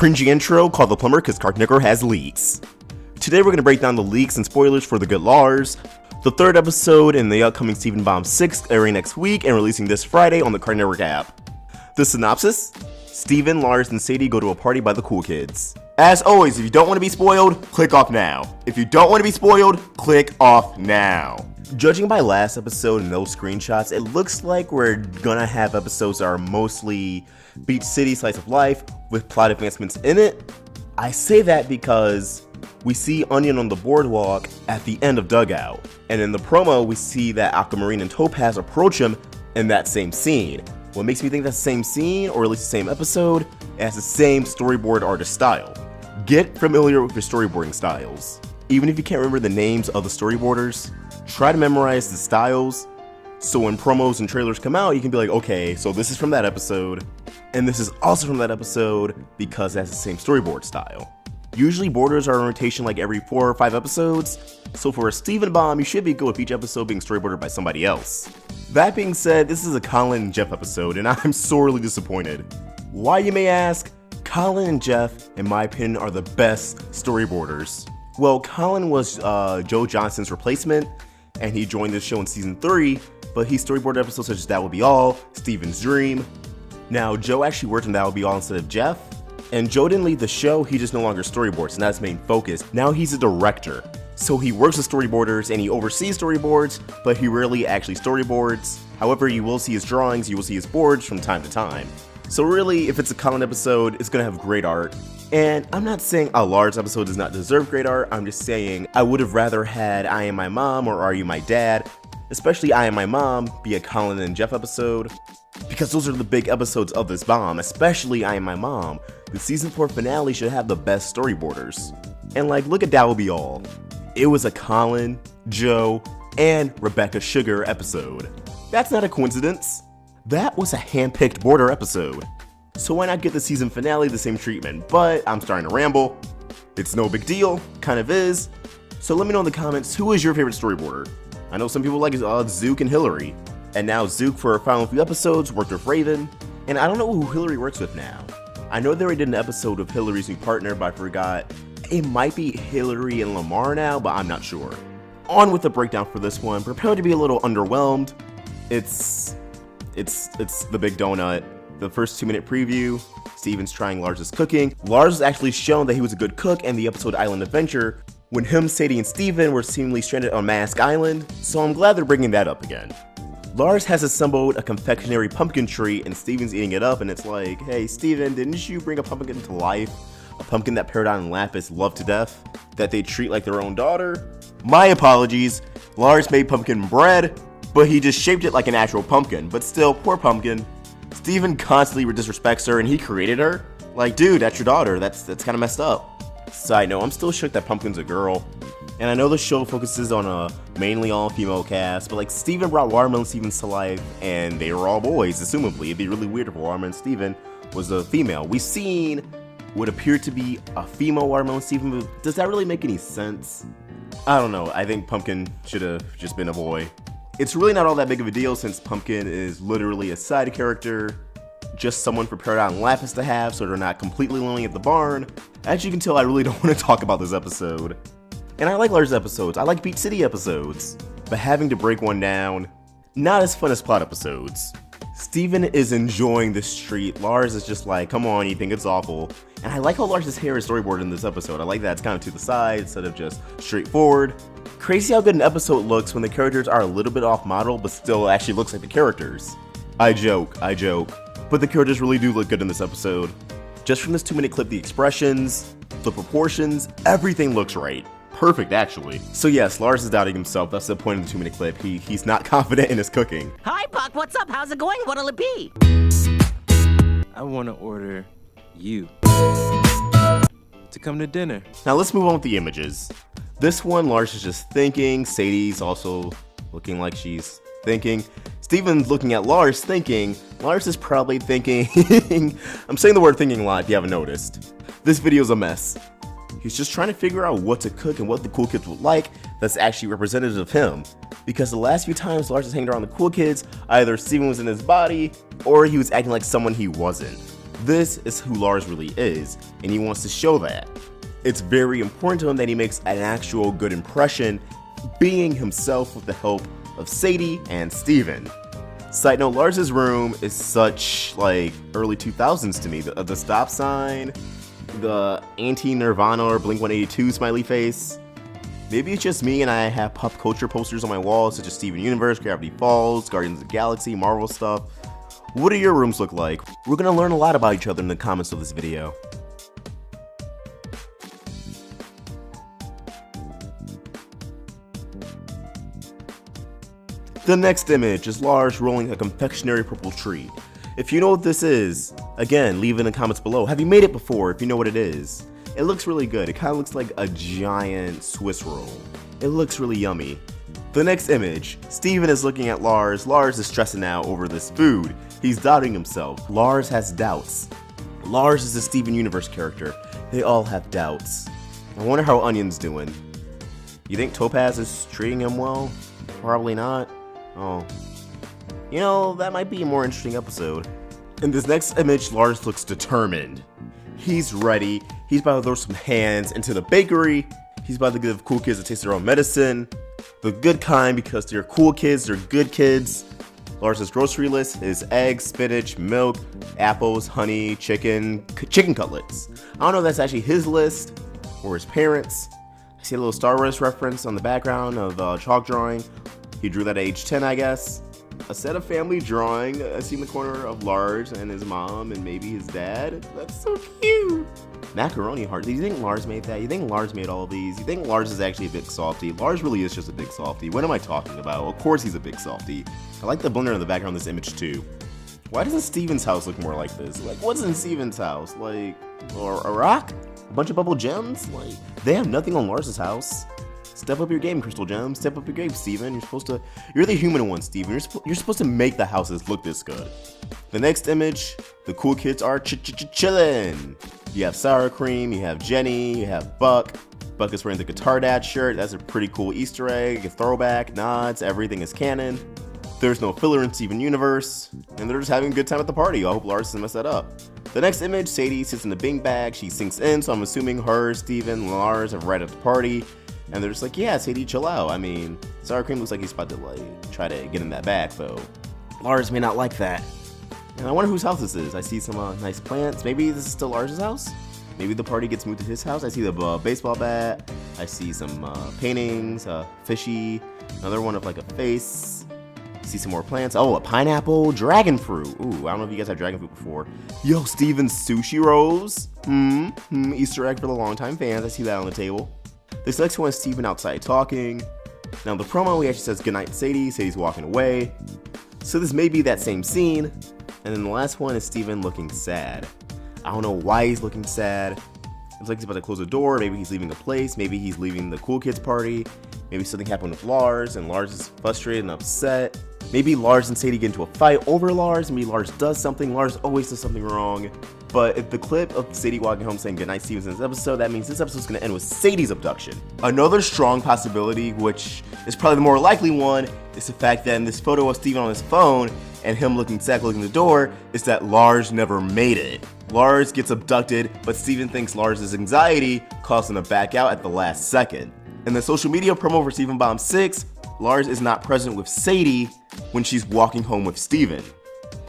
cringy intro called The Plumber because Negro has leaks. Today we're going to break down the leaks and spoilers for the Good Lars, the third episode in the upcoming Stephen Bomb 6 airing next week and releasing this Friday on the Cartoon Network app. The synopsis: Stephen, Lars, and Sadie go to a party by the cool kids. As always, if you don't want to be spoiled, click off now. If you don't want to be spoiled, click off now. Judging by last episode and those screenshots, it looks like we're gonna have episodes that are mostly Beach City slice of life with plot advancements in it. I say that because we see Onion on the boardwalk at the end of Dugout, and in the promo we see that Aquamarine and Topaz approach him in that same scene. What makes me think that's the same scene, or at least the same episode, it has the same storyboard artist style. Get familiar with your storyboarding styles. Even if you can't remember the names of the storyboarders, try to memorize the styles, so when promos and trailers come out, you can be like, okay, so this is from that episode, and this is also from that episode because it has the same storyboard style. Usually borders are in rotation like every 4 or 5 episodes, so for a Stephen Bomb, you should be good with each episode being storyboarded by somebody else. That being said, this is a Colin and Jeff episode, and I'm sorely disappointed. Why, you may ask? Colin and Jeff, in my opinion, are the best storyboarders. Well, Colin was Joe Johnston's replacement, and he joined the show in season 3, but he storyboarded episodes such as That Would Be All, Stephen's Dream. Now, Joe actually worked on That Would Be All instead of Jeff, and Joe didn't leave the show, he just no longer storyboards, and that's his main focus. Now he's a director, so he works with storyboarders and he oversees storyboards, but he rarely actually storyboards. However, you will see his drawings, you will see his boards from time to time. So really, if it's a Colin episode, it's gonna have great art. And I'm not saying a Lars episode does not deserve great art, I'm just saying I would have rather had I Am My Mom or Are You My Dad, especially I Am My Mom, be a Colin and Jeff episode, because those are the big episodes of this bomb, especially I Am My Mom. The season 4 finale should have the best storyboarders. And like, look at That Will Be All. It was a Colin, Joe, and Rebecca Sugar episode. That's not a coincidence. That was a hand-picked border episode. So why not get the season finale the same treatment? But I'm starting to ramble. It's no big deal, kind of is. So let me know in the comments, who is your favorite storyboarder? I know some people like Zook and Hillary. And now Zook for her final few episodes worked with Raven. And I don't know who Hillary works with now. I know they already did an episode of Hillary's new partner, but I forgot. It might be Hillary and Lamar now, but I'm not sure. On with the breakdown for this one. Prepare to be a little underwhelmed. It's the big donut. The first 2-minute preview, Stephen's trying Lars' cooking. Lars was actually shown that he was a good cook in the episode Island Adventure, when him, Sadie, and Stephen were seemingly stranded on Mask Island, so I'm glad they're bringing that up again. Lars has assembled a confectionery pumpkin tree and Stephen's eating it up, and it's like, hey Stephen, didn't you bring a pumpkin to life? A pumpkin that Peridot and Lapis love to death, that they treat like their own daughter? My apologies, Lars made pumpkin bread, but he just shaped it like an actual pumpkin, but still, poor pumpkin. Stephen constantly disrespects her and he created her. Like, dude, that's your daughter, that's kind of messed up. Side note, I'm still shook that Pumpkin's a girl. And I know the show focuses on a mainly all-female cast, but like Stephen brought Watermelon and Stevens to life, and they were all boys, assumably. It'd be really weird if Watermelon and Steven was a female. We've seen what appeared to be a female Watermelon Steven, but does that really make any sense? I don't know, I think Pumpkin should have just been a boy. It's really not all that big of a deal since Pumpkin is literally a side character, just someone for Peridot and Lapis to have so they're not completely lonely at the barn. As you can tell, I really don't want to talk about this episode. And I like Lars episodes, I like Beach City episodes, but having to break one down, not as fun as plot episodes. Stephen is enjoying this treat, Lars is just like, come on, you think it's awful. And I like how Lars' hair is storyboarded in this episode, I like that it's kind of to the side instead of just straightforward. Crazy how good an episode looks when the characters are a little bit off model, but still actually looks like the characters. I joke, but the characters really do look good in this episode. Just from this 2-minute clip, the expressions, the proportions, everything looks right. Perfect, actually. So yes, Lars is doubting himself. That's the point of the 2-minute clip. He's not confident in his cooking. Hi, Buck. What's up? How's it going? What'll it be? I want to order you to come to dinner. Now let's move on with the images. This one, Lars is just thinking. Sadie's also looking like she's thinking. Stephen's looking at Lars thinking. Lars is probably thinking. I'm saying the word thinking a lot if you haven't noticed. This video's a mess. He's just trying to figure out what to cook and what the cool kids would like that's actually representative of him. Because the last few times Lars was hanging around the cool kids, either Stephen was in his body or he was acting like someone he wasn't. This is who Lars really is, and he wants to show that. It's very important to him that he makes an actual good impression, being himself with the help of Sadie and Steven. Side note, Lars's room is such like early 2000s to me. The stop sign, the anti-Nirvana or Blink-182 smiley face. Maybe it's just me and I have pop culture posters on my walls such as Steven Universe, Gravity Falls, Guardians of the Galaxy, Marvel stuff. What do your rooms look like? We're gonna learn a lot about each other in the comments of this video. The next image is Lars rolling a confectionery purple treat. If you know what this is, again, leave in the comments below. Have you made it before if you know what it is? It looks really good. It kind of looks like a giant Swiss roll. It looks really yummy. The next image, Steven is looking at Lars. Lars is stressing out over this food. He's doubting himself. Lars has doubts. Lars is a Steven Universe character. They all have doubts. I wonder how Onion's doing. You think Topaz is treating him well? Probably not. Oh. You know, that might be a more interesting episode. In this next image, Lars looks determined. He's ready. He's about to throw some hands into the bakery. He's about to give cool kids a taste of their own medicine. The good kind, because they're cool kids, they're good kids. Lars's grocery list is eggs, spinach, milk, apples, honey, chicken cutlets. I don't know if that's actually his list or his parents'. I see a little Star Wars reference on the background of chalk drawing. He drew that at age 10, I guess. A set of family drawing I see in the corner of Lars and his mom and maybe his dad. That's so cute. Macaroni heart. Do you think Lars made that? You think Lars made all of these? You think Lars is actually a big softie? Lars really is just a big softie. What am I talking about? Of course he's a big softie. I like the blender in the background of this image too. Why doesn't Steven's house look more like this? Like, what's in Steven's house? Like, or a rock? A bunch of bubble gems? Like, they have nothing on Lars's house. Step up your game, Crystal Gems. Step up your game, Steven. You're the human one, Steven. You're supposed to make the houses look this good. The next image, the cool kids are chillin'. You have Sour Cream, you have Jenny, you have Buck. Buck is wearing the Guitar Dad shirt. That's a pretty cool Easter egg, a throwback, nods, everything is canon. There's no filler in Steven Universe, and they're just having a good time at the party. I hope Lars doesn't mess that up. The next image, Sadie sits in the bing bag. She sinks in, so I'm assuming her, Steven, Lars have arrived at the party. And they're just like, yeah, Sadie, chill out. I mean, Sour Cream looks like he's about to like try to get in that bag, though. Lars may not like that. And I wonder whose house this is. I see some nice plants. Maybe this is still Lars's house? Maybe the party gets moved to his house. I see the baseball bat. I see some paintings, fishy. Another one of like a face. I see some more plants. Oh, a pineapple, dragon fruit. Ooh, I don't know if you guys had dragon fruit before. Yo, Steven's sushi rolls. Easter egg for the longtime fans. I see that on the table. This next one is Steven outside talking. Now the promo he actually says goodnight Sadie. Sadie's walking away. So this may be that same scene. And then the last one is Steven looking sad. I don't know why he's looking sad. It's like he's about to close the door. Maybe he's leaving the place. Maybe he's leaving the cool kids party. Maybe something happened with Lars and Lars is frustrated and upset. Maybe Lars and Sadie get into a fight over Lars. Maybe Lars does something. Lars always does something wrong. But if the clip of Sadie walking home saying goodnight Steven's in this episode, that means this episode's gonna end with Sadie's abduction. Another strong possibility, which is probably the more likely one, is the fact that in this photo of Steven on his phone and him looking sad looking at the door, is that Lars never made it. Lars gets abducted, but Steven thinks Lars' anxiety caused him to back out at the last second. In the social media promo for Steven Bomb 6, Lars is not present with Sadie when she's walking home with Steven.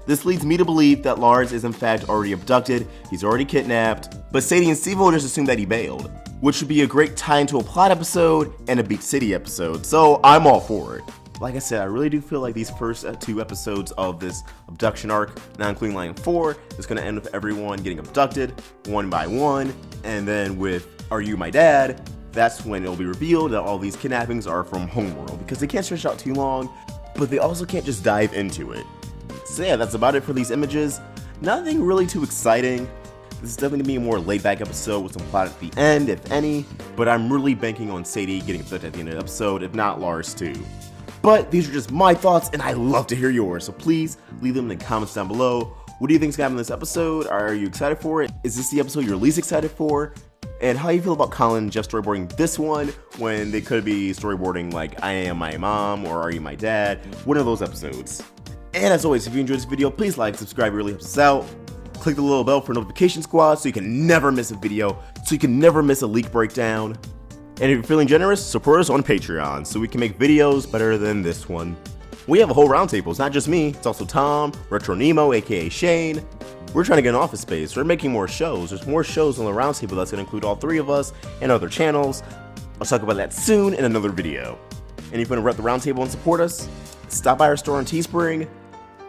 This leads me to believe that Lars is in fact already abducted, he's already kidnapped, but Sadie and Steve will just assume that he bailed, which would be a great tie into a plot episode and a Beat City episode, so I'm all for it. Like I said, I really do feel like these first 2 episodes of this abduction arc, now including Line 4, is going to end with everyone getting abducted, one by one, and then with Are You My Dad? That's when it'll be revealed that all these kidnappings are from Homeworld, because they can't stretch out too long, but they also can't just dive into it. So yeah, that's about it for these images. Nothing really too exciting. This is definitely going to be a more laid-back episode with some plot at the end, if any, but I'm really banking on Sadie getting abducted at the end of the episode, if not Lars too. But these are just my thoughts, and I love to hear yours, so please leave them in the comments down below. What do you think's going to happen in this episode? Are you excited for it? Is this the episode you're least excited for? And how do you feel about Colin and Jeff storyboarding this one when they could be storyboarding like I Am My Mom or Are You My Dad? One of those episodes. And as always, if you enjoyed this video, please like, subscribe, it really helps us out. Click the little bell for notification squad so you can never miss a video, so you can never miss a leak breakdown. And if you're feeling generous, support us on Patreon so we can make videos better than this one. We have a whole roundtable, it's not just me, it's also Tom, Retro Nemo, aka Shane. We're trying to get an office space, we're making more shows, there's more shows on the roundtable that's going to include all three of us and other channels. I'll talk about that soon in another video. And if you want to rep the roundtable and support us, stop by our store on Teespring,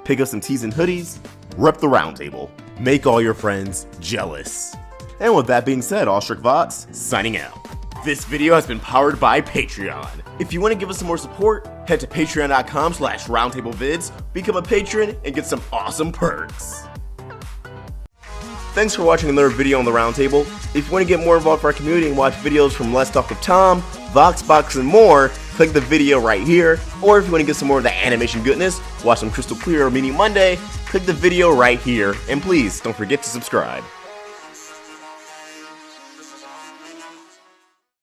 pick up some tees and hoodies, rep the roundtable, make all your friends jealous. And with that being said, Awestruck Vox, signing out. This video has been powered by Patreon. If you want to give us some more support, head to patreon.com/roundtablevids, become a patron, and get some awesome perks. Thanks for watching another video on the Roundtable. If you want to get more involved with our community and watch videos from Let's Talk with Tom, Voxbox, and more, click the video right here. Or if you want to get some more of the animation goodness, watch some Crystal Clear or Meeting Monday, click the video right here. And please, don't forget to subscribe.